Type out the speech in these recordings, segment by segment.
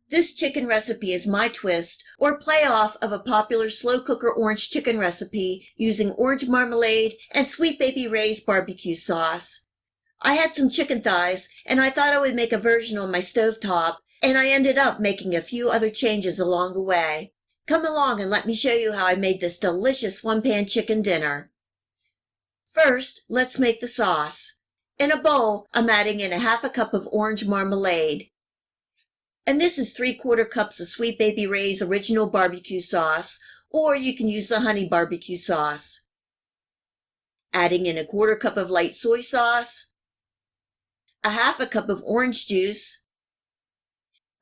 This chicken recipe is my twist, or play off of a popular slow cooker orange chicken recipe using orange marmalade and Sweet Baby Ray's barbecue sauce. I had some chicken thighs, and I thought I would make a version on my stovetop, and I ended up making a few other changes along the way. Come along and let me show you how I made this delicious one-pan chicken dinner. First, let's make the sauce. In a bowl, I'm adding in a half a cup of orange marmalade. And this is 3/4 cups of Sweet Baby Ray's original barbecue sauce, or you can use the honey barbecue sauce. Adding in a 1/4 cup of light soy sauce, a half a cup of orange juice,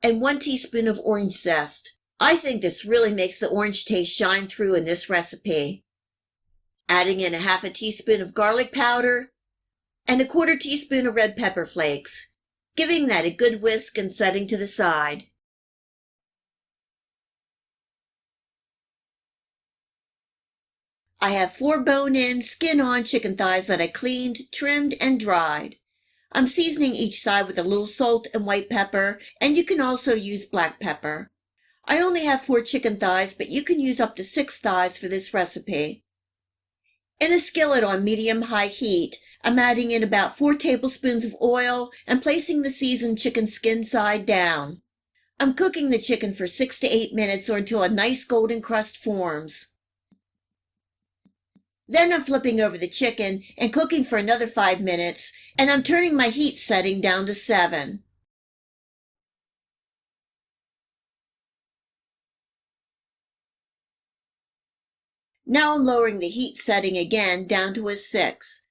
and 1 teaspoon of orange zest. I think this really makes the orange taste shine through in this recipe. Adding in a half a teaspoon of garlic powder and a 1/4 teaspoon of red pepper flakes, giving that a good whisk and setting to the side. I have 4 bone-in, skin-on chicken thighs that I cleaned, trimmed, and dried. I'm seasoning each side with a little salt and white pepper, and you can also use black pepper. I only have 4 chicken thighs, but you can use up to 6 thighs for this recipe. In a skillet on medium-high heat, I'm adding in about 4 tablespoons of oil and placing the seasoned chicken skin side down. I'm cooking the chicken for 6 to 8 minutes or until a nice golden crust forms. Then I'm flipping over the chicken and cooking for another 5 minutes, and I'm turning my heat setting down to 7. Now I'm lowering the heat setting again down to a 6,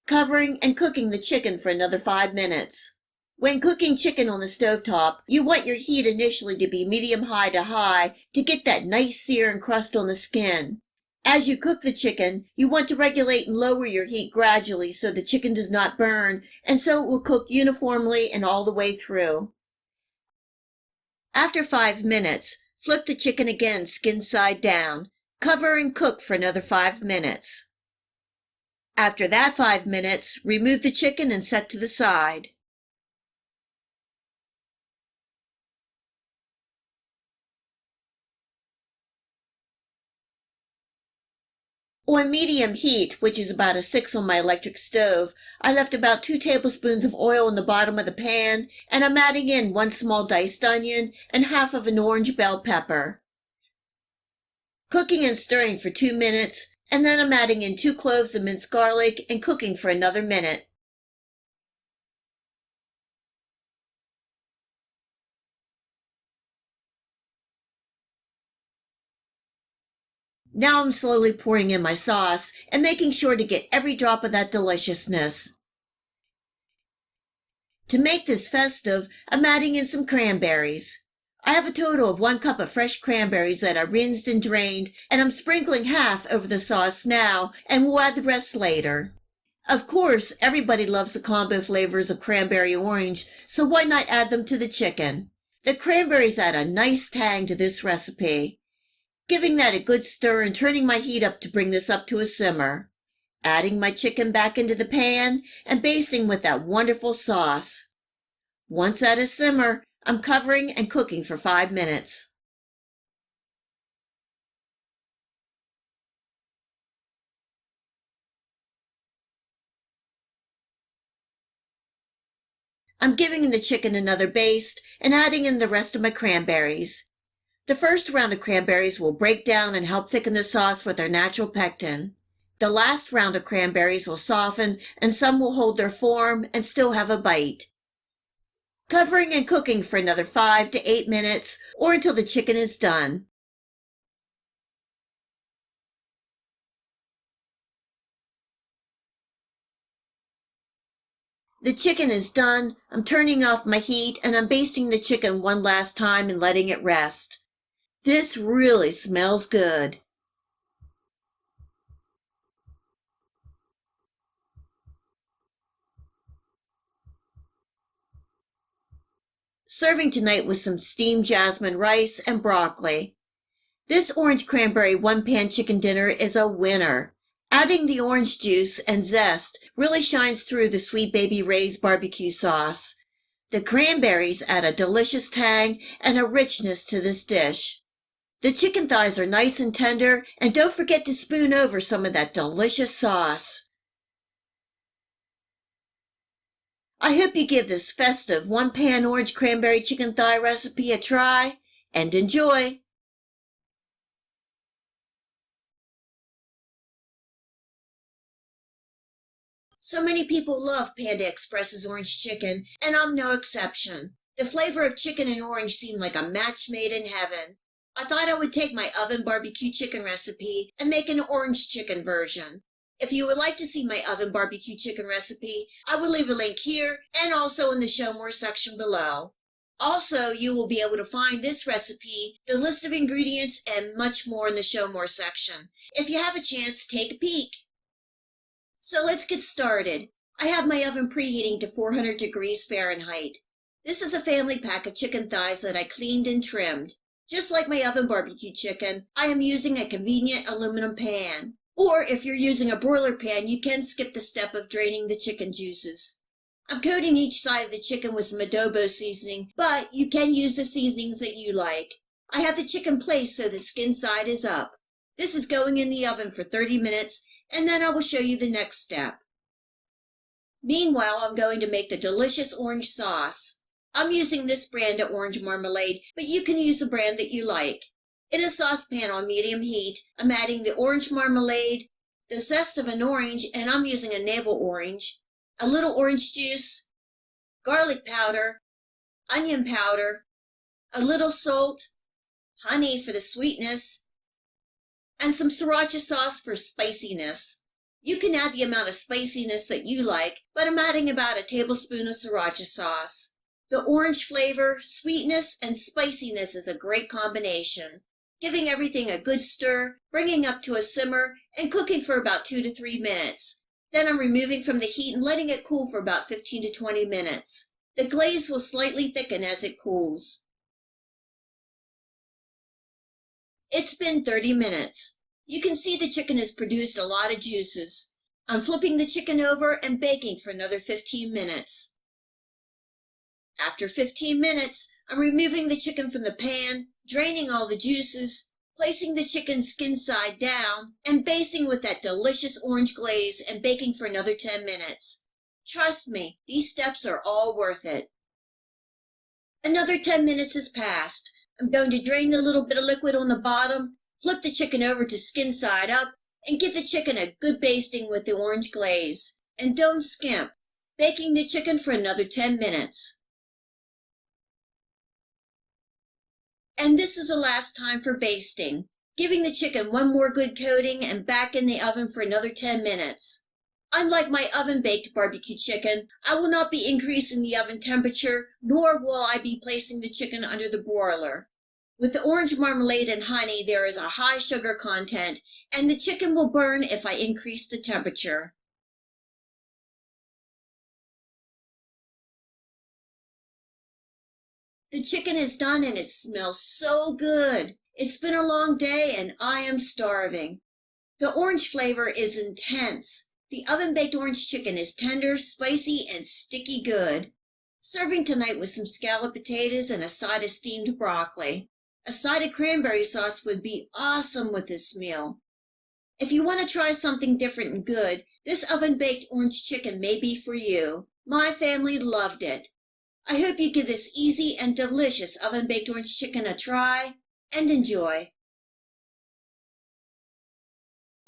covering and cooking the chicken for another 5 minutes. When cooking chicken on the stovetop, you want your heat initially to be medium-high to high to get that nice sear and crust on the skin. As you cook the chicken, you want to regulate and lower your heat gradually so the chicken does not burn, and so it will cook uniformly and all the way through. After 5 minutes, flip the chicken again skin side down. Cover and cook for another 5 minutes. After that 5 minutes, remove the chicken and set to the side. On medium heat, which is about a 6 on my electric stove, I left about 2 tablespoons of oil in the bottom of the pan, and I'm adding in 1 small diced onion and half of an orange bell pepper. Cooking and stirring for 2 minutes, and then I'm adding in 2 cloves of minced garlic and cooking for another minute. Now I'm slowly pouring in my sauce and making sure to get every drop of that deliciousness. To make this festive, I'm adding in some cranberries. I have a total of 1 cup of fresh cranberries that I rinsed and drained, and I'm sprinkling half over the sauce now, and we'll add the rest later. Of course, everybody loves the combo flavors of cranberry orange, so why not add them to the chicken? The cranberries add a nice tang to this recipe. Giving that a good stir and turning my heat up to bring this up to a simmer. Adding my chicken back into the pan and basting with that wonderful sauce. Once at a simmer, I'm covering and cooking for 5 minutes. I'm giving the chicken another baste and adding in the rest of my cranberries. The first round of cranberries will break down and help thicken the sauce with their natural pectin. The last round of cranberries will soften and some will hold their form and still have a bite. Covering and cooking for another 5 to 8 minutes or until the chicken is done. The chicken is done. I'm turning off my heat and I'm basting the chicken one last time and letting it rest. This really smells good. Serving tonight with some steamed jasmine rice and broccoli. This orange cranberry one-pan chicken dinner is a winner. Adding the orange juice and zest really shines through the Sweet Baby Ray's barbecue sauce. The cranberries add a delicious tang and a richness to this dish. The chicken thighs are nice and tender, and don't forget to spoon over some of that delicious sauce. I hope you give this festive one-pan orange cranberry chicken thigh recipe a try, and enjoy! So many people love Panda Express's orange chicken, and I'm no exception. The flavor of chicken and orange seemed like a match made in heaven. I thought I would take my oven barbecue chicken recipe and make an orange chicken version. If you would like to see my oven barbecue chicken recipe, I will leave a link here and also in the Show More section below. Also, you will be able to find this recipe, the list of ingredients, and much more in the Show More section. If you have a chance, take a peek. So let's get started. I have my oven preheating to 400 degrees Fahrenheit. This is a family pack of chicken thighs that I cleaned and trimmed. Just like my oven barbecue chicken, I am using a convenient aluminum pan. Or if you're using a broiler pan, you can skip the step of draining the chicken juices. I'm coating each side of the chicken with some adobo seasoning, but you can use the seasonings that you like. I have the chicken placed so the skin side is up. This is going in the oven for 30 minutes, and then I will show you the next step. Meanwhile, I'm going to make the delicious orange sauce. I'm using this brand of orange marmalade, but you can use the brand that you like. In a saucepan on medium heat, I'm adding the orange marmalade, the zest of an orange, and I'm using a navel orange, a little orange juice, garlic powder, onion powder, a little salt, honey for the sweetness, and some sriracha sauce for spiciness. You can add the amount of spiciness that you like, but I'm adding about a tablespoon of sriracha sauce. The orange flavor, sweetness, and spiciness is a great combination. Giving everything a good stir, bringing up to a simmer, and cooking for about 2 to 3 minutes. Then I'm removing from the heat and letting it cool for about 15 to 20 minutes. The glaze will slightly thicken as it cools. It's been 30 minutes. You can see the chicken has produced a lot of juices. I'm flipping the chicken over and baking for another 15 minutes. After 15 minutes, I'm removing the chicken from the pan, draining all the juices, placing the chicken skin side down, and basting with that delicious orange glaze and baking for another 10 minutes. Trust me, these steps are all worth it. Another 10 minutes has passed. I'm going to drain the little bit of liquid on the bottom, flip the chicken over to skin side up, and give the chicken a good basting with the orange glaze. And don't skimp, baking the chicken for another 10 minutes. And this is the last time for basting, giving the chicken one more good coating and back in the oven for another 10 minutes. Unlike my oven-baked barbecue chicken, I will not be increasing the oven temperature, nor will I be placing the chicken under the broiler. With the orange marmalade and honey, there is a high sugar content, and the chicken will burn if I increase the temperature. The chicken is done and it smells so good. It's been a long day and I am starving. The orange flavor is intense. The oven-baked orange chicken is tender, spicy, and sticky good. Serving tonight with some scalloped potatoes and a side of steamed broccoli. A side of cranberry sauce would be awesome with this meal. If you want to try something different and good, this oven-baked orange chicken may be for you. My family loved it. I hope you give this easy and delicious oven-baked orange chicken a try and enjoy.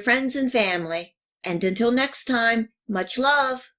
Friends and family, and until next time, much love.